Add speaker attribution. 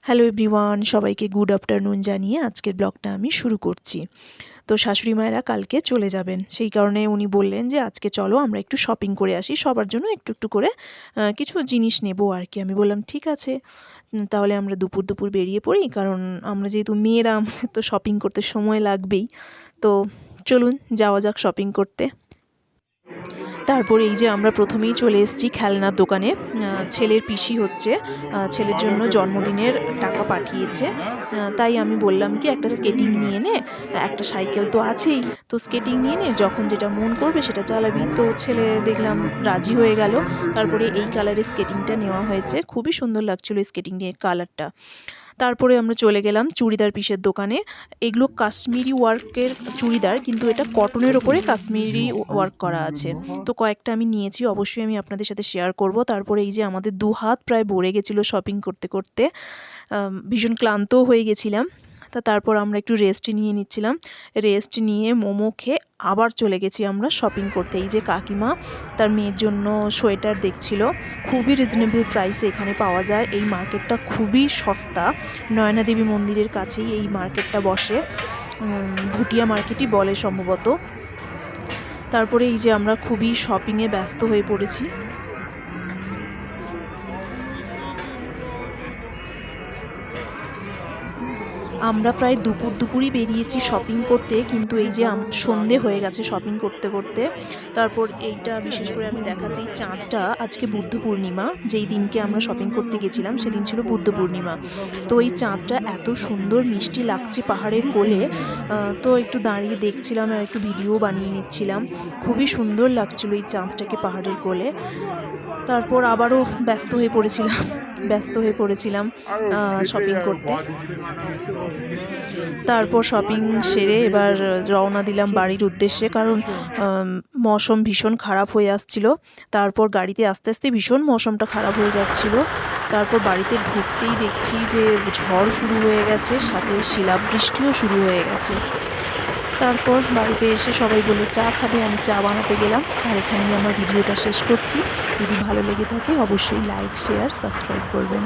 Speaker 1: Hello everyone, সবাইকে good afternoon জানিয়ে আজকের ব্লগটা আমি শুরু করছি। তো শাশুড়ি মায়েরা কালকে চলে যাবেন, সেই কারণে উনি বললেন যে আজকে চলো আমরা একটু শপিং করে আসি, সবার জন্য একটু একটু করে কিছু জিনিস নেবো আর কি। আমি বললাম ঠিক আছে, তাহলে আমরা দুপুর দুপুর বেরিয়ে পড়ি, কারণ আমরা যেহেতু মেয়েরা আমাদের তো শপিং করতে সময় লাগবেই। তো চলুন যাওয়া যাক শপিং করতে। তারপরে এই যে আমরা প্রথমেই চলে এসেছি খেলনার দোকানে। ছেলের পিসি হচ্ছে, ছেলের জন্য জন্মদিনের টাকা পাঠিয়েছে। তাই আমি বললাম কি একটা স্কেটিং নিয়ে নে, একটা সাইকেল তো আছেই, তো স্কেটিং নিয়ে নে, যখন যেটা মন করবে সেটা চালাবি। তো ছেলে দেখলাম রাজি হয়ে গেল। তারপরে এই কালারের স্কেটিংটা নেওয়া হয়েছে, খুবই সুন্দর লাগছিল স্কেটিংয়ের কালারটা। তারপরে আমরা চলে গেলাম চুড়িদার পিসের দোকানে। এগুলো কাশ্মীরি ওয়ার্কের চুড়িদার, কিন্তু এটা কটনের ওপরে কাশ্মীরি ওয়ার্ক করা আছে। তো কয়েকটা আমি নিয়েছি, অবশ্যই আমি আপনাদের সাথে শেয়ার করব। তারপরে এই যে আমাদের দু হাত প্রায় ভরে গেছিলো শপিং করতে করতে, ভীষণ ক্লান্তও হয়ে গেছিলাম। তারপর আমরা একটু রেস্ট নিয়ে নিচ্ছিলাম, রেস্ট নিয়ে মোমো খেয়ে আবার চলে গেছি আমরা শপিং করতে। এই যে কাকিমা তার মেয়ের জন্য সোয়েটার দেখছিল, খুবই রিজনেবল প্রাইসে এখানে পাওয়া যায়। এই মার্কেটটা খুবই সস্তা, নয়না দেবী মন্দিরের কাছেই এই মার্কেটটা বসে, ভুটিয়া মার্কেটই বলে সম্ভবত। তারপরে এই যে আমরা খুবই শপিংয়ে ব্যস্ত হয়ে পড়েছি। আমরা প্রায় দুপুরই বেরিয়েছি শপিং করতে, কিন্তু এই যে সন্ধে হয়ে গেছে শপিং করতে করতে। তারপর এইটা বিশেষ করে আমি দেখাচ্ছি, চাঁদটা আজকে বুদ্ধ পূর্ণিমা, যেই দিনকে আমরা শপিং করতে গেছিলাম সেদিন ছিল বুদ্ধ পূর্ণিমা। তো এই চাঁদটা এত সুন্দর মিষ্টি লাগছে পাহাড়ের কোলে, তো একটু দাঁড়িয়ে দেখছিলাম আর একটু ভিডিও বানিয়ে নিচ্ছিলাম। খুবই সুন্দর লাগছিল এই চাঁদটাকে পাহাড়ের কোলে। তারপর আবারও ব্যস্ত হয়ে পড়েছিলাম শপিং করতে। তারপর শপিং সেরে এবার রওনা দিলাম বাড়ির উদ্দেশ্যে, কারণ মৌসুম ভীষণ খারাপ হয়ে আসছিল। তারপর গাড়িতে আস্তে আস্তে ভীষণ মৌসুমটা খারাপ হয়ে যাচ্ছিল। তারপর বাড়িতে ঢুকতেই দেখছি যে ঝড় শুরু হয়ে গেছে, সাথে শিলাবৃষ্টিও শুরু হয়ে গেছে। তারপর বাড়িতে এসে সবাই বলে চা খাবে, আমি চা বানাতে গেলাম। আর এখানেই আমার ভিডিওটা শেষ করছি। যদি ভালো লেগে থাকে অবশ্যই লাইক, শেয়ার, সাবস্ক্রাইব করবেন।